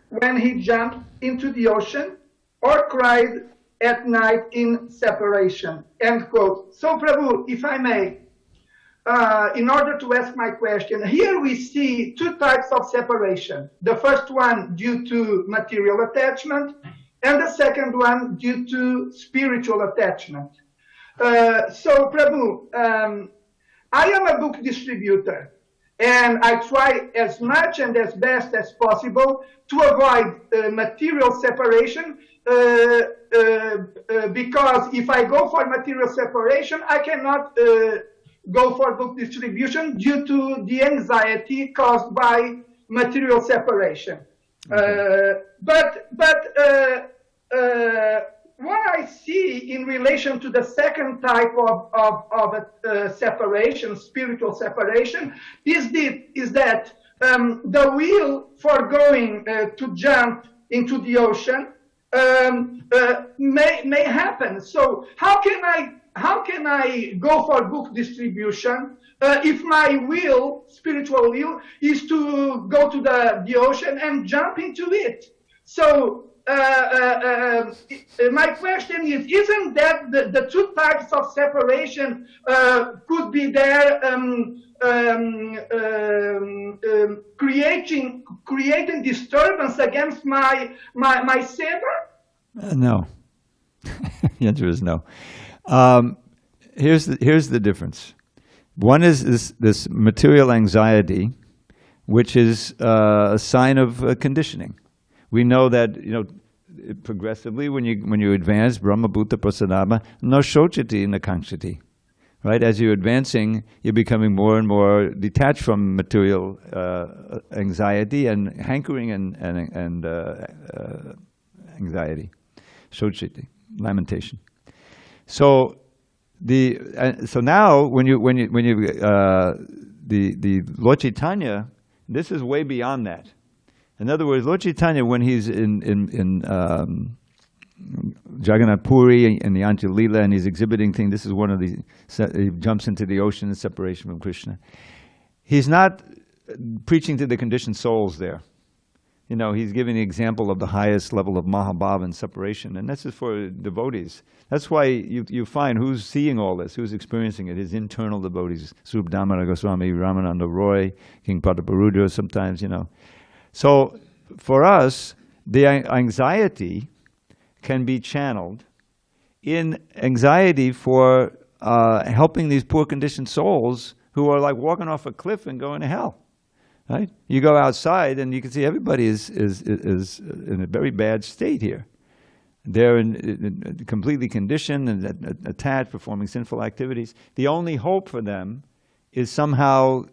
when he jumped into the ocean or cried at night in separation, end quote. So Prabhu, if I may, in order to ask my question, here we see two types of separation. The first one due to material attachment, and the second one due to spiritual attachment. So Prabhu, I am a book distributor, and I try as much and as best as possible to avoid material separation, because if I go for material separation, I cannot go for book distribution due to the anxiety caused by material separation. Okay. But what I see in relation to the second type of separation, spiritual separation, is that the will for going to jump into the ocean may happen. So how can I go for book distribution if my will, spiritual will, is to go to the ocean and jump into it? So my question is, isn't that the two types of separation could be there creating disturbance against my seva? No. The answer is no. Here's the difference. One is this material anxiety, which is a sign of conditioning. We know that, progressively when you advance, Brahma Bhuta Prasadama, no shochati nakanchati. Right? As you're advancing, you're becoming more and more detached from material anxiety and hankering and anxiety, shochiti, lamentation. So now when the Lord Chaitanya, this is way beyond that. In other words, Lord Chaitanya, when he's in Jagannath Puri and the Antya Lila, and he's exhibiting things, this is one of the, he jumps into the ocean in separation from Krishna. He's not preaching to the conditioned souls there. He's giving the example of the highest level of Mahabhava and separation, and this is for devotees. That's why you find who's seeing all this, who's experiencing it, his internal devotees. Srup Damodar Goswami, Ramananda Roy, King Prataparudra sometimes, So for us, the anxiety can be channeled in anxiety for helping these poor conditioned souls who are like walking off a cliff and going to hell. Right? You go outside and you can see everybody is in a very bad state here. They're completely conditioned and attached, performing sinful activities. The only hope for them is somehow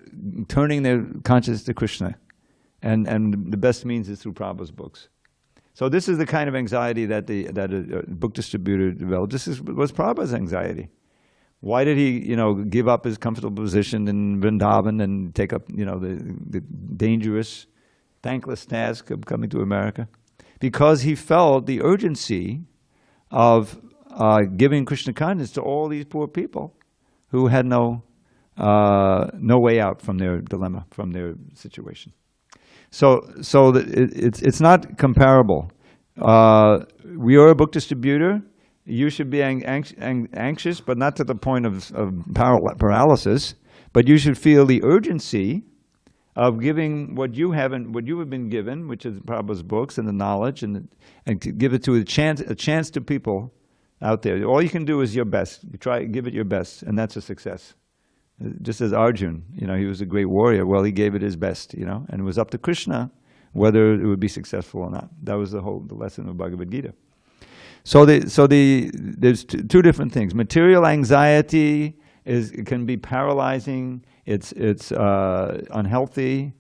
turning their consciousness to Krishna. And the best means is through Prabhupada's books. So this is the kind of anxiety that a book distributor developed. This was Prabhupada's anxiety. Why did he, give up his comfortable position in Vrindavan and take up, the dangerous, thankless task of coming to America? Because he felt the urgency of giving Krishna consciousness to all these poor people who had no way out from their dilemma, from their situation. So it's not comparable. We are a book distributor. You should be anxious, but not to the point of paralysis. But you should feel the urgency of giving what you have been given, which is Prabhupada's books and the knowledge, and to give it to a chance to people out there. All you can do is your best. You give it your best, and that's a success. Just as Arjun, he was a great warrior. Well, he gave it his best, and it was up to Krishna whether it would be successful or not. That was the lesson of Bhagavad Gita. So there's two different things. Material anxiety can be paralyzing. It's unhealthy.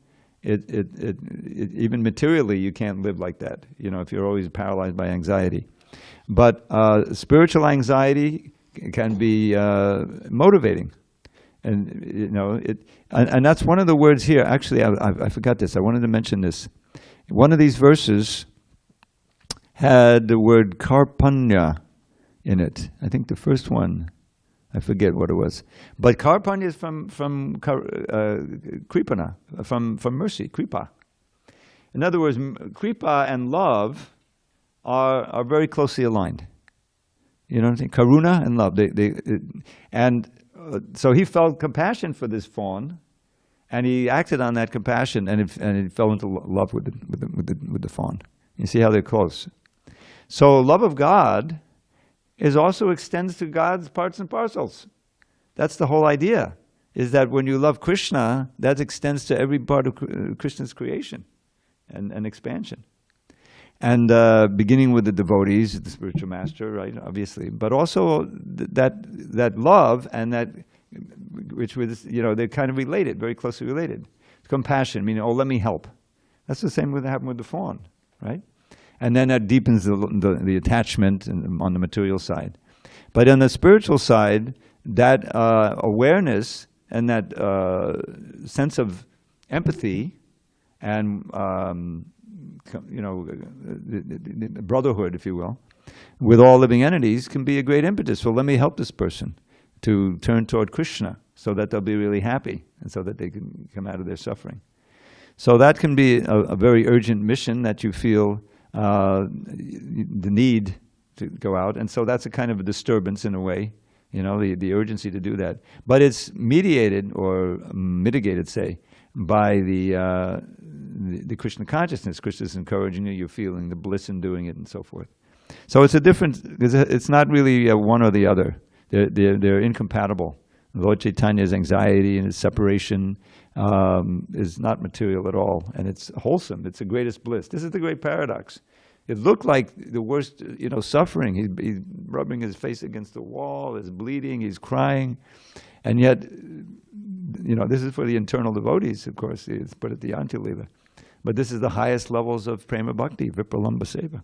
Even materially, you can't live like that. If you're always paralyzed by anxiety. But spiritual anxiety can be motivating. And and that's one of the words here. Actually, I forgot this. I wanted to mention this. One of these verses had the word karpanya in it. I think the first one, I forget what it was. But karpanya is from kripana, from mercy, kripa. In other words, kripa and love are very closely aligned. You know what I'm saying? Karuna and love. So he felt compassion for this fawn, and he acted on that compassion, and he fell into love with the fawn. You see how they're close. So love of God also extends to God's parts and parcels. That's the whole idea, is that when you love Krishna, that extends to every part of Krishna's creation and expansion. And beginning with the devotees, the spiritual master, right, obviously, but also that love and that, which was, they're kind of related, very closely related. Compassion, meaning, let me help. That's the same that happened with the fawn, right? And then that deepens the attachment on the material side. But on the spiritual side, that awareness and that sense of empathy and the brotherhood, if you will, with all living entities can be a great impetus. So let me help this person to turn toward Krishna so that they'll be really happy and so that they can come out of their suffering. So that can be a very urgent mission that you feel the need to go out. And so that's a kind of a disturbance in a way, the urgency to do that. But it's mediated or mitigated, say, by the Krishna consciousness. Krishna's encouraging you, you're feeling the bliss in doing it and so forth. So it's a different, it's not really one or the other. They're incompatible. Lord Chaitanya's anxiety and his separation is not material at all, and it's wholesome. It's the greatest bliss. This is the great paradox. It looked like the worst, suffering. He's rubbing his face against the wall, he's bleeding, he's crying, and yet, this is for the internal devotees, of course. It's put at the Antya-lila. But this is the highest levels of prema bhakti, vipralamba seva.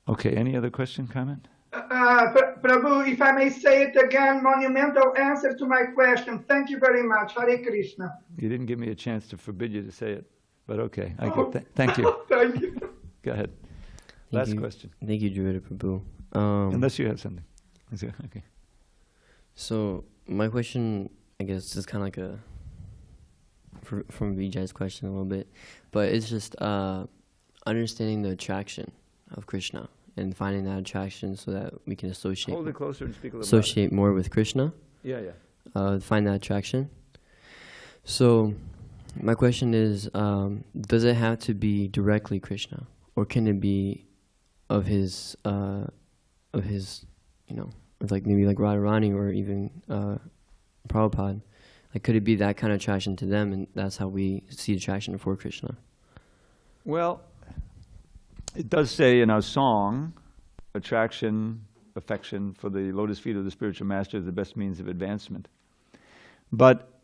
Okay, any other question, comment? Prabhu, if I may say it again, monumental answer to my question. Thank you very much. Hare Krishna. You didn't give me a chance to forbid you to say it, but okay. Thank you. Thank you. Go ahead. Last question. Thank you, Dravida Prabhu. Unless you have something. Okay. So my question, I guess, is kind of like from Vijay's question a little bit, but it's just understanding the attraction of Krishna and finding that attraction so that we can associate. Hold it closer and speak a little associate more with Krishna. Yeah. Find that attraction. So my question is, does it have to be directly Krishna, or can it be of his, like maybe like Radharani or even Prabhupada? Like, could it be that kind of attraction to them, and that's how we see attraction for Krishna? Well, it does say in our song, attraction, affection for the lotus feet of the spiritual master is the best means of advancement. But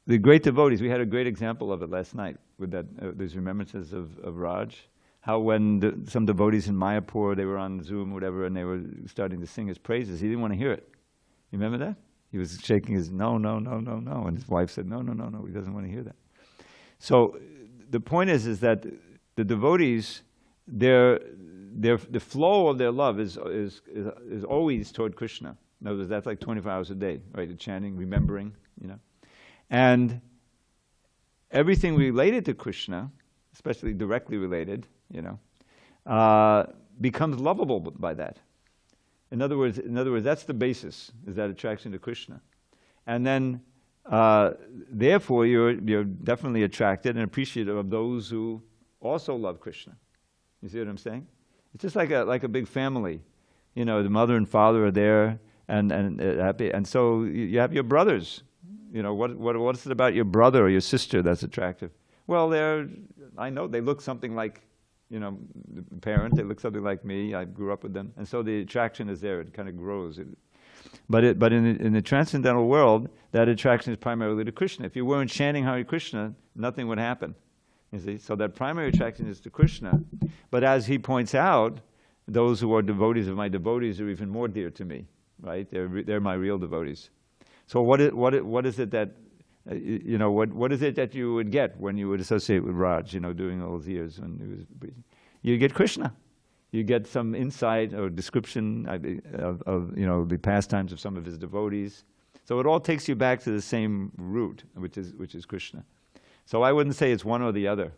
the great devotees, we had a great example of it last night with these remembrances of Raj, how when some devotees in Mayapur, they were on Zoom, whatever, and they were starting to sing his praises, he didn't want to hear it. You remember that? He was shaking his no, and his wife said, no, he doesn't want to hear that. So the point is that the devotees, the flow of their love is always toward Krishna. In other words, that's like 24 hours a day, right? The chanting, remembering, And everything related to Krishna, especially directly related, becomes lovable by that. In other words, that's the basis, is that attraction to Krishna. And then, therefore, you're definitely attracted and appreciative of those who also love Krishna. You see what I'm saying? It's just like a big family. The mother and father are there and happy. And so you have your brothers. What's it about your brother or your sister that's attractive? Well, I know they look something like, the parent, they look something like me, I grew up with them. And so the attraction is there, it kind of grows. But in the transcendental world, that attraction is primarily to Krishna. If you weren't chanting Hare Krishna, nothing would happen. You see? So that primary attraction is to Krishna. But as he points out, those who are devotees of my devotees are even more dear to me, right? They're my real devotees. So what is it that, what is it that you would get when you would associate with Raj, during all those years when he was preaching? You get Krishna. You get some insight or description of the pastimes of some of his devotees. So it all takes you back to the same root, which is Krishna. So I wouldn't say it's one or the other.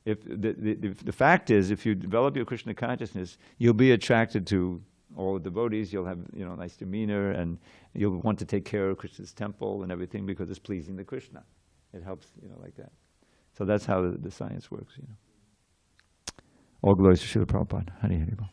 If the fact is, if you develop your Krishna consciousness, you'll be attracted to all the devotees. You'll have nice demeanor, and you'll want to take care of Krishna's temple and everything because it's pleasing to Krishna. It helps, like that. So that's how the science works. All glories to Srila Prabhupada. Hari Hari Bol.